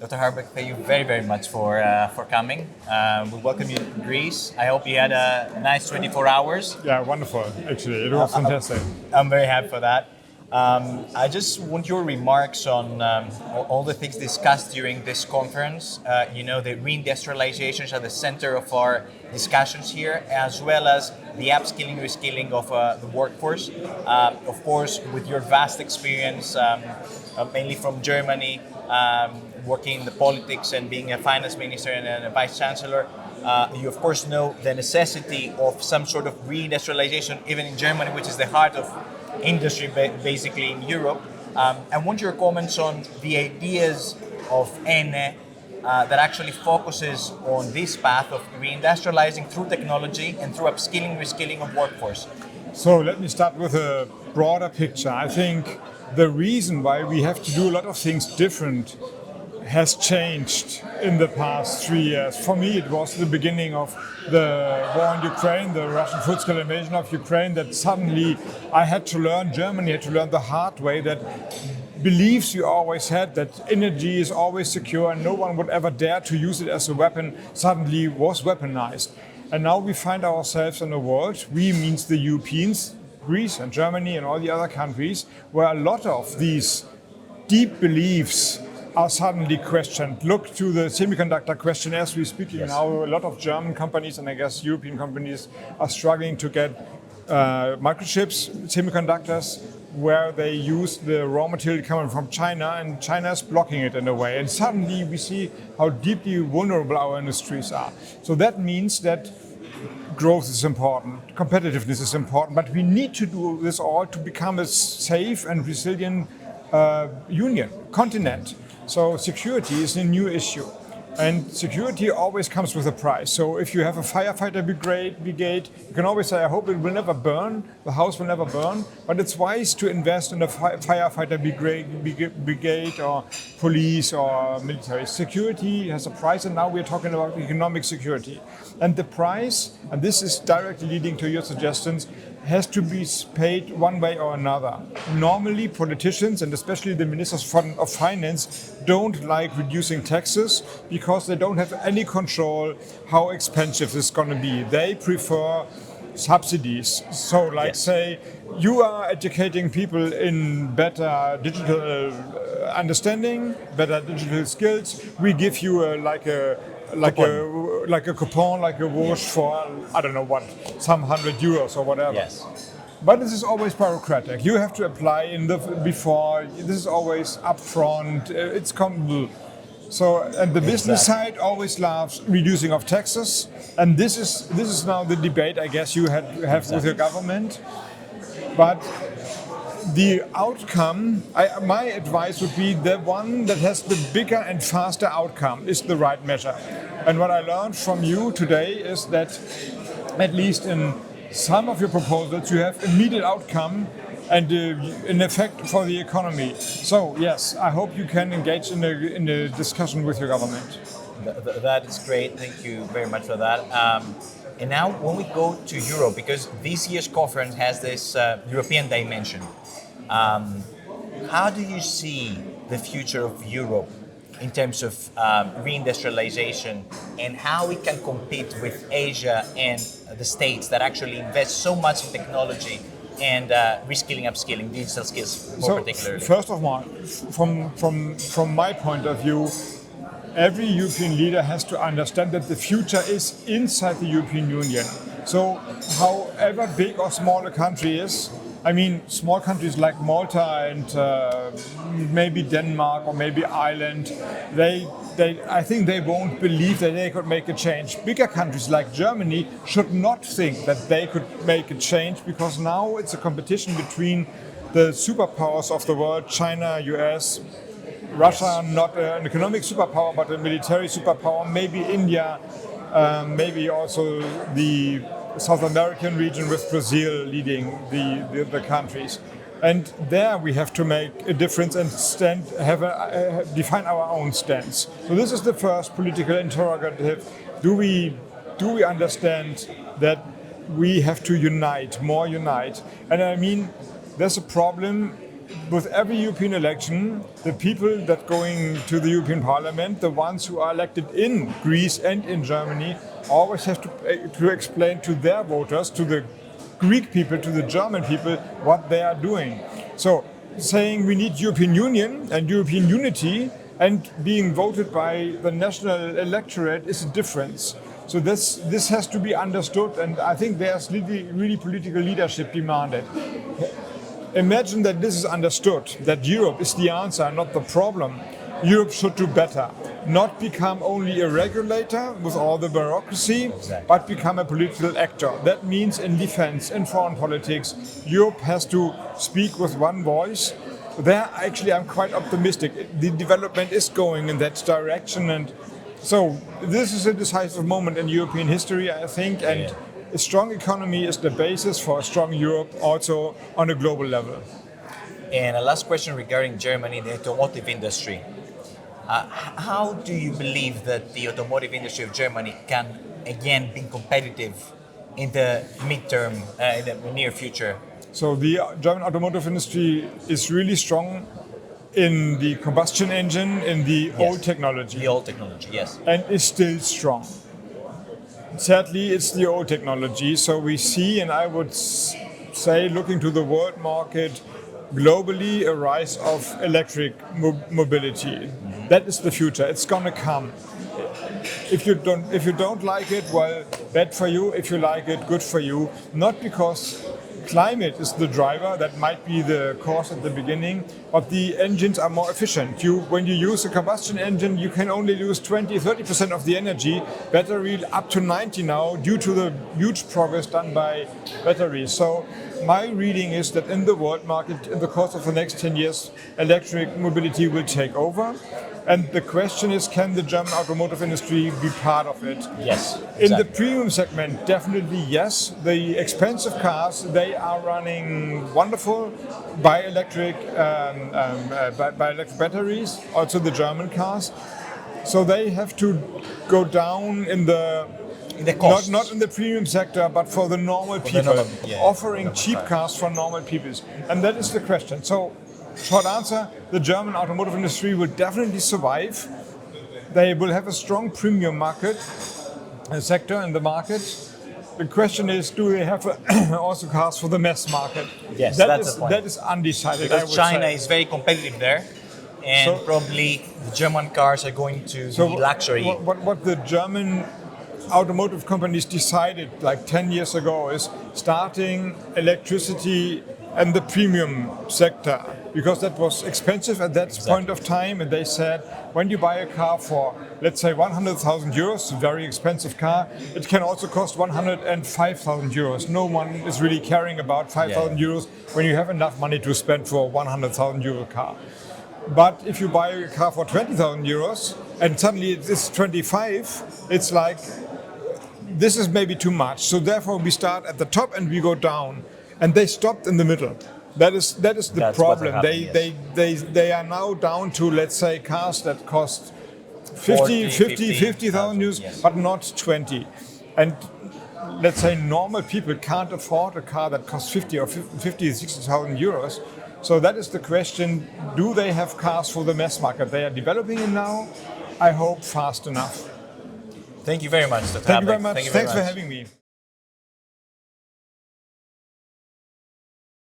Dr. Harbeck, thank you very, very much for coming. We welcome you to Greece. I hope you had a nice 24 hours. Yeah, wonderful, actually. It was fantastic. I'm very happy for that. I just want your remarks on all the things discussed during this conference. The reindustrialization is at the center of our discussions here, as well as the upskilling, reskilling of the workforce. Of course, with your vast experience, mainly from Germany, working in the politics and being a finance minister and a vice chancellor, you of course know the necessity of some sort of reindustrialization, even in Germany, which is the heart of industry basically in Europe. I want your comments on the ideas of EENE that actually focuses on this path of reindustrializing through technology and through upskilling, reskilling of workforce. So let me start with a broader picture. I think the reason why we have to do a lot of things different has changed in the past 3 years. For me, it was the beginning of the war in Ukraine, the Russian full-scale invasion of Ukraine, that suddenly I had to learn, Germany had to learn the hard way, that beliefs you always had, that energy is always secure and no one would ever dare to use it as a weapon, suddenly was weaponized. And now we find ourselves in a world, we means the Europeans, Greece and Germany and all the other countries, where a lot of these deep beliefs are suddenly questioned. Look to the semiconductor question as we speak. Yes. Now a lot of German companies and I guess European companies are struggling to get microchips, semiconductors, where they use the raw material coming from China, and China is blocking it in a way. And suddenly we see how deeply vulnerable our industries are. So that means that growth is important, competitiveness is important, but we need to do this all to become a safe and resilient continent. So security is a new issue, and security always comes with a price. So if you have a firefighter brigade, you can always say, I hope it will never burn, the house will never burn, but it's wise to invest in a firefighter brigade or police or military. Security has a price, and now we're talking about economic security. And the price, and this is directly leading to your suggestions, has to be paid one way or another. Normally, politicians, and especially the ministers of finance, don't like reducing taxes because they don't have any control how expensive it's going to be. They prefer subsidies. So, say, you are educating people in better digital understanding, better digital skills. We give you like a coupon, like a wash for, I don't know what, some €100 or whatever. Yes. But this is always bureaucratic. You have to apply before. This is always upfront. It's so, and the business side always loves reducing of taxes. And this is now the debate, I guess, you have with your government. But the outcome, my advice would be the one that has the bigger and faster outcome is the right measure. And what I learned from you today is that, at least in some of your proposals, you have immediate outcome and an effect for the economy. So yes, I hope you can engage in a discussion with your government. That is great. Thank you very much for that. And now when we go to Europe, because this year's conference has this European dimension, how do you see the future of Europe in terms of reindustrialization and how we can compete with Asia and the States that actually invest so much in technology and reskilling, upskilling, digital skills more particularly? First of all, from my point of view, every European leader has to understand that the future is inside the European Union. So however big or small a country is, I mean, small countries like Malta and maybe Denmark or maybe Ireland, I think they won't believe that they could make a change. Bigger countries like Germany should not think that they could make a change, because now it's a competition between the superpowers of the world, China, US, Russia, not an economic superpower, but a military superpower, maybe India, maybe also the South American region with Brazil leading the countries. And there we have to make a difference and define our own stance. So this is the first political interrogative. Do we understand that we have to unite? And I mean, there's a problem with every European election, the people that going to the European Parliament, the ones who are elected in Greece and in Germany, always have to explain to their voters, to the Greek people, to the German people, what they are doing. So saying we need European Union and European unity and being voted by the national electorate is a difference. So this has to be understood, and I think there's really political leadership demanded. Imagine that this is understood, that Europe is the answer, not the problem. Europe should do better, not become only a regulator with all the bureaucracy, but become a political actor. That means in defense, in foreign politics, Europe has to speak with one voice. There, actually, I'm quite optimistic. The development is going in that direction, and so this is a decisive moment in European history, I think, and a strong economy is the basis for a strong Europe also on a global level. And a last question regarding Germany, the automotive industry. How do you believe that the automotive industry of Germany can again be competitive in the midterm, in the near future? So the German automotive industry is really strong in the combustion engine, in the old technology. The old technology, yes. And is still strong. Sadly, it's the old technology. So we see, and I would say, looking to the world market, globally a rise of electric mobility. That is the future. It's going to come. If you don't like it, well, bad for you. If you like it, good for you. Not because climate is the driver, that might be the cause at the beginning, but the engines are more efficient. When you use a combustion engine, you can only use 20-30% of the energy. Battery up to 90 now, due to the huge progress done by batteries. So my reading is that in the world market, in the course of the next 10 years, electric mobility will take over. And the question is, can the German automotive industry be part of it? Yes. Exactly. In the premium segment, definitely yes. The expensive cars, they are running wonderful by electric batteries, also the German cars. So they have to go down in the cost. Not in the premium sector, but for the normal people, offering cheap cars for normal people. And that is the question. So, short answer, the German automotive industry will definitely survive. They will have a strong premium market, sector in the market. The question is, do they have also cars for the mass market? Yes, that's the point. That is undecided. Because China is very competitive there, and probably the German cars are going to be luxury. What the German automotive companies decided like 10 years ago is starting electricity and the premium sector, because that was expensive at that point of time, and they said when you buy a car for, let's say, 100,000 euros, a very expensive car, it can also cost 105,000 euros. No one is really caring about 5,000 euros when you have enough money to spend for a 100,000 euro car. But if you buy a car for 20,000 euros and suddenly it's 25, it's like, this is maybe too much. So therefore we start at the top and we go down. And they stopped in the middle. That is the problem. They are now down to, let's say, cars that cost 50,000 euros, but not 20. And let's say normal people can't afford a car that costs 60,000 euros. So that is the question. Do they have cars for the mass market? They are developing it now. I hope fast enough. Thank you very much, Dr. Thank you very much. Thanks for having me.